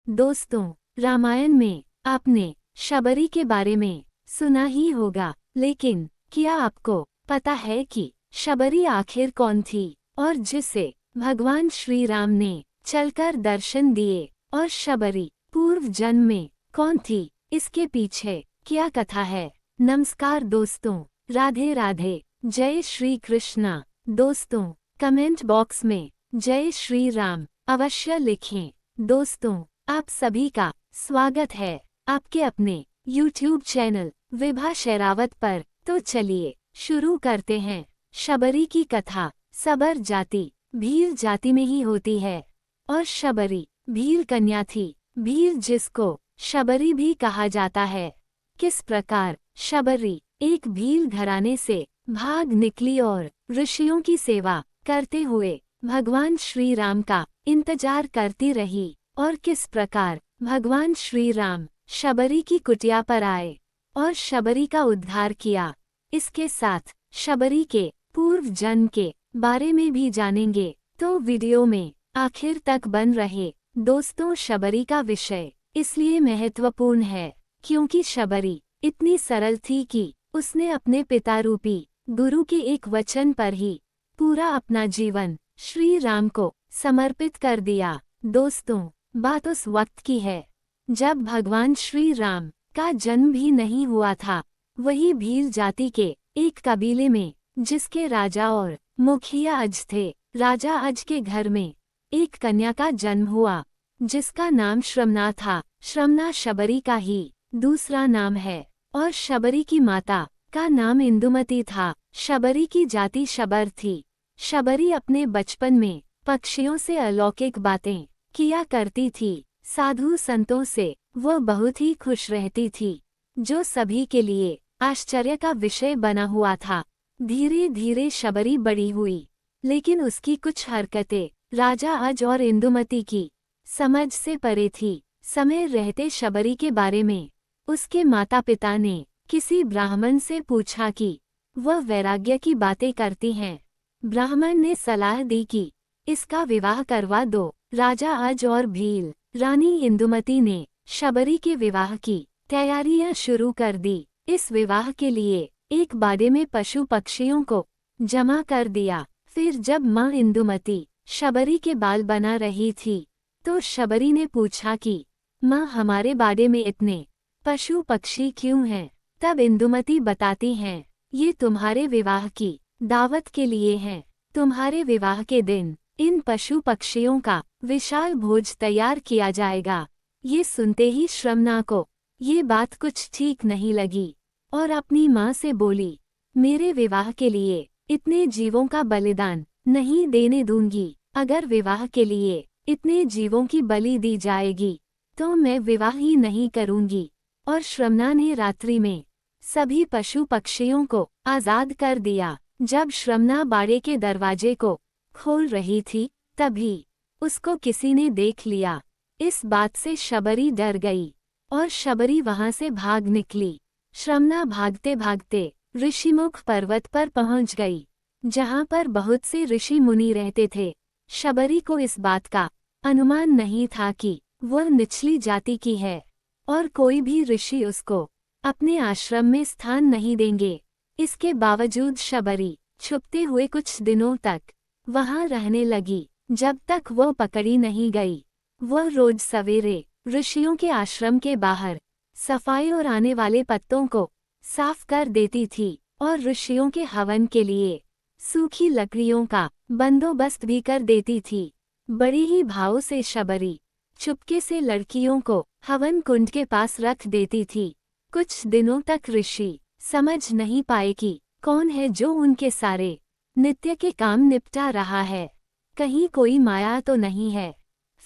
दोस्तों, रामायण में आपने शबरी के बारे में सुना ही होगा, लेकिन क्या आपको पता है कि शबरी आखिर कौन थी और जिसे भगवान श्री राम ने चलकर दर्शन दिए, और शबरी पूर्व जन्म में कौन थी, इसके पीछे क्या कथा है। नमस्कार दोस्तों, राधे राधे, जय श्री कृष्णा। दोस्तों, कमेंट बॉक्स में जय श्री राम अवश्य लिखें। दोस्तों, आप सभी का स्वागत है आपके अपने YouTube चैनल विभा शेरावत पर। तो चलिए शुरू करते हैं। शबरी की कथा। सबर जाति भील जाति में ही होती है और शबरी भील कन्या थी। भील जिसको शबरी भी कहा जाता है। किस प्रकार शबरी एक भील घराने से भाग निकली और ऋषियों की सेवा करते हुए भगवान श्री राम का इंतजार करती रही, और किस प्रकार भगवान श्री राम शबरी की कुटिया पर आए और शबरी का उद्धार किया। इसके साथ शबरी के पूर्व जन्म के बारे में भी जानेंगे, तो वीडियो में आखिर तक बन रहे। दोस्तों, शबरी का विषय इसलिए महत्वपूर्ण है क्योंकि शबरी इतनी सरल थी कि उसने अपने पिता रूपी गुरु के एक वचन पर ही पूरा अपना जीवन श्री राम को समर्पित कर दिया। दोस्तों, बात उस वक्त की है जब भगवान श्री राम का जन्म भी नहीं हुआ था। वही भील जाति के एक कबीले में, जिसके राजा और मुखिया अज थे। राजा अज के घर में एक कन्या का जन्म हुआ जिसका नाम श्रमना था। श्रमना शबरी का ही दूसरा नाम है और शबरी की माता का नाम इंदुमती था। शबरी की जाति शबर थी। शबरी अपने बचपन में पक्षियों से अलौकिक बातें किया करती थी। साधु संतों से वह बहुत ही खुश रहती थी, जो सभी के लिए आश्चर्य का विषय बना हुआ था। धीरे धीरे शबरी बड़ी हुई, लेकिन उसकी कुछ हरकतें राजा अज और इंदुमती की समझ से परे थी। समय रहते शबरी के बारे में उसके माता पिता ने किसी ब्राह्मण से पूछा कि वह वैराग्य की बातें करती हैं। ब्राह्मण ने सलाह दी कि इसका विवाह करवा दो। राजा अज और भील रानी इंदुमती ने शबरी के विवाह की तैयारियां शुरू कर दी। इस विवाह के लिए एक बाड़े में पशु पक्षियों को जमा कर दिया। फिर जब माँ इंदुमती शबरी के बाल बना रही थी, तो शबरी ने पूछा कि माँ, हमारे बाड़े में इतने पशु पक्षी क्यों हैं? तब इंदुमती बताती हैं, ये तुम्हारे विवाह की दावत के लिए हैं। तुम्हारे विवाह के दिन इन पशु पक्षियों का विशाल भोज तैयार किया जाएगा। ये सुनते ही श्रमना को ये बात कुछ ठीक नहीं लगी और अपनी माँ से बोली, मेरे विवाह के लिए इतने जीवों का बलिदान नहीं देने दूंगी। अगर विवाह के लिए इतने जीवों की बलि दी जाएगी तो मैं विवाह ही नहीं करूंगी। और श्रमना ने रात्रि में सभी पशु पक्षियों को आजाद कर दिया। जब श्रमना बाड़े के दरवाजे को खोल रही थी, तभी उसको किसी ने देख लिया। इस बात से शबरी डर गई और शबरी वहां से भाग निकली। श्रमना भागते भागते ऋषिमुख पर्वत पर पहुंच गई, जहां पर बहुत से ऋषि मुनि रहते थे। शबरी को इस बात का अनुमान नहीं था कि वह निचली जाति की है और कोई भी ऋषि उसको अपने आश्रम में स्थान नहीं देंगे। इसके बावजूद शबरी छुपते हुए कुछ दिनों तक वहां रहने लगी, जब तक वह पकड़ी नहीं गई। वह रोज सवेरे ऋषियों के आश्रम के बाहर सफाई और आने वाले पत्तों को साफ कर देती थी और ऋषियों के हवन के लिए सूखी लकड़ियों का बंदोबस्त भी कर देती थी। बड़ी ही भाव से शबरी चुपके से लड़कियों को हवन कुंड के पास रख देती थी। कुछ दिनों तक ऋषि समझ नहीं पाए कि कौन है जो उनके सारे नित्य के काम निपटा रहा है, कहीं कोई माया तो नहीं है।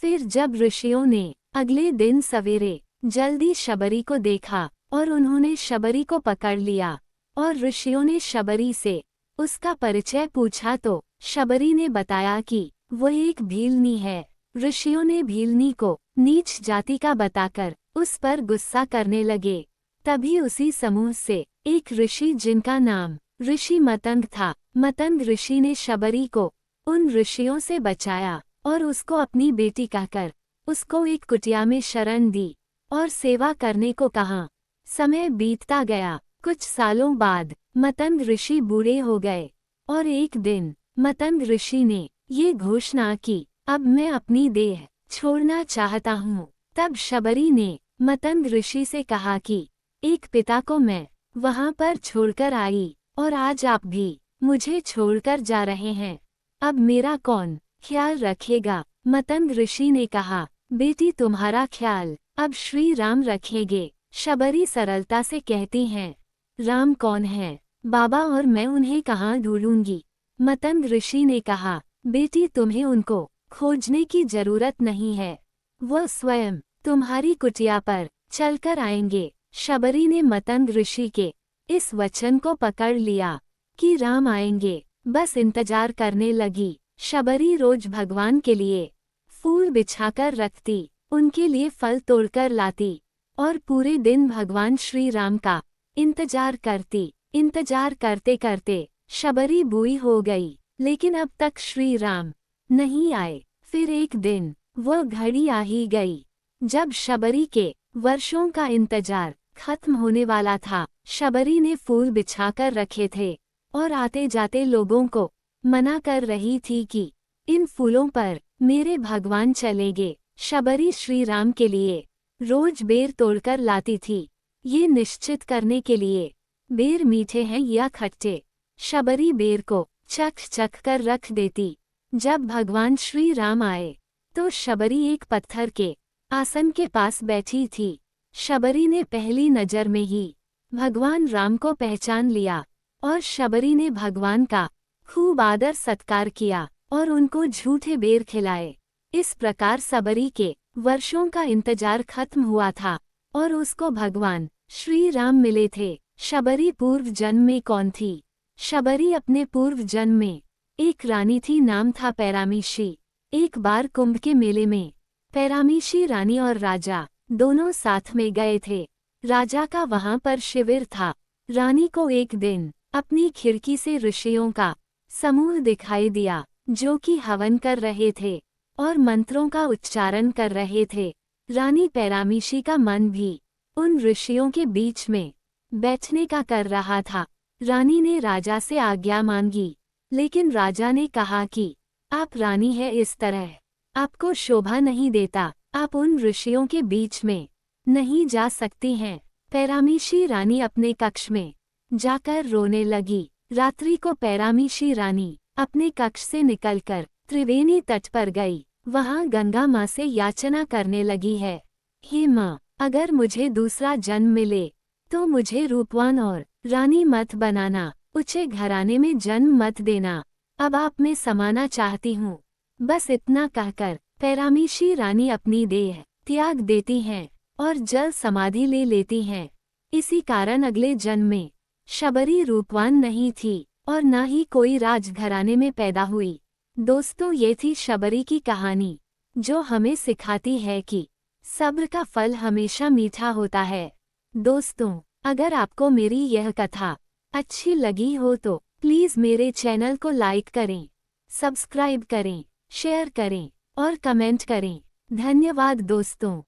फिर जब ऋषियों ने अगले दिन सवेरे जल्दी शबरी को देखा और उन्होंने शबरी को पकड़ लिया और ऋषियों ने शबरी से उसका परिचय पूछा, तो शबरी ने बताया कि वह एक भीलनी है। ऋषियों ने भीलनी को नीच जाति का बताकर उस पर गुस्सा करने लगे। तभी उसी समूह से एक ऋषि, जिनका नाम ऋषि मतंग था, मतंग ऋषि ने शबरी को उन ऋषियों से बचाया और उसको अपनी बेटी कहकर उसको एक कुटिया में शरण दी और सेवा करने को कहा। समय बीतता गया। कुछ सालों बाद मतंग ऋषि बूढ़े हो गए और एक दिन मतंग ऋषि ने ये घोषणा की, अब मैं अपनी देह छोड़ना चाहता हूँ। तब शबरी ने मतंग ऋषि से कहा कि एक पिता को मैं वहाँ पर छोड़कर आई और आज आप भी मुझे छोड़कर जा रहे हैं। अब मेरा कौन ख्याल रखेगा? मतंग ऋषि ने कहा, बेटी तुम्हारा ख्याल अब श्री राम रखेंगे। शबरी सरलता से कहती हैं, राम कौन है बाबा और मैं उन्हें कहाँ ढूंढूंगी? मतंग ऋषि ने कहा, बेटी तुम्हें उनको खोजने की जरूरत नहीं है, वो स्वयं तुम्हारी कुटिया पर चलकर आएंगे। शबरी ने मतंग ऋषि के इस वचन को पकड़ लिया कि राम आएंगे, बस इंतजार करने लगी। शबरी रोज भगवान के लिए फूल बिछाकर रखती, उनके लिए फल तोड़कर लाती और पूरे दिन भगवान श्री राम का इंतजार करती। इंतजार करते करते शबरी बूढ़ी हो गई, लेकिन अब तक श्री राम नहीं आए। फिर एक दिन वो घड़ी आ ही गई जब शबरी के वर्षों का इंतजार खत्म होने वाला था। शबरी ने फूल बिछाकर रखे थे और आते जाते लोगों को मना कर रही थी कि इन फूलों पर मेरे भगवान चलेंगे। शबरी श्री राम के लिए रोज बेर तोड़कर लाती थी, ये निश्चित करने के लिए बेर मीठे हैं या खट्टे। शबरी बेर को चख चख कर रख देती। जब भगवान श्री राम आए तो शबरी एक पत्थर के आसन के पास बैठी थी। शबरी ने पहली नजर में ही भगवान राम को पहचान लिया और शबरी ने भगवान का खूब आदर सत्कार किया और उनको झूठे बेर खिलाए। इस प्रकार शबरी के वर्षों का इंतजार खत्म हुआ था और उसको भगवान श्री राम मिले थे। शबरी पूर्व जन्म में कौन थी? शबरी अपने पूर्व जन्म में एक रानी थी, नाम था पैरामीशी। एक बार कुंभ के मेले में पैरामीशी रानी और राजा दोनों साथ में गए थे। राजा का वहां पर शिविर था। रानी को एक दिन अपनी खिड़की से ऋषियों का समूह दिखाई दिया जो कि हवन कर रहे थे और मंत्रों का उच्चारण कर रहे थे। रानी पैरामीशी का मन भी उन ऋषियों के बीच में बैठने का कर रहा था। रानी ने राजा से आज्ञा मांगी, लेकिन राजा ने कहा कि आप रानी है, इस तरह आपको शोभा नहीं देता, आप उन ऋषियों के बीच में नहीं जा सकती हैं। पैरामीशी रानी अपने कक्ष में जाकर रोने लगी। रात्रि को पैरामीशी रानी अपने कक्ष से निकलकर त्रिवेणी तट पर गई। वहां गंगा माँ से याचना करने लगी है, हे माँ, अगर मुझे दूसरा जन्म मिले तो मुझे रूपवान और रानी मत बनाना, ऊंचे घराने में जन्म मत देना, अब आप में समाना चाहती हूँ। बस इतना कहकर पैरामीशी रानी अपनी देह त्याग देती हैं और जल समाधि ले लेती हैं। इसी कारण अगले जन्म में शबरी रूपवान नहीं थी और न ही कोई राजघराने में पैदा हुई। दोस्तों, ये थी शबरी की कहानी जो हमें सिखाती है कि सब्र का फल हमेशा मीठा होता है। दोस्तों, अगर आपको मेरी यह कथा अच्छी लगी हो तो प्लीज़ मेरे चैनल को लाइक करें, सब्सक्राइब करें, शेयर करें और कमेंट करें। धन्यवाद दोस्तों।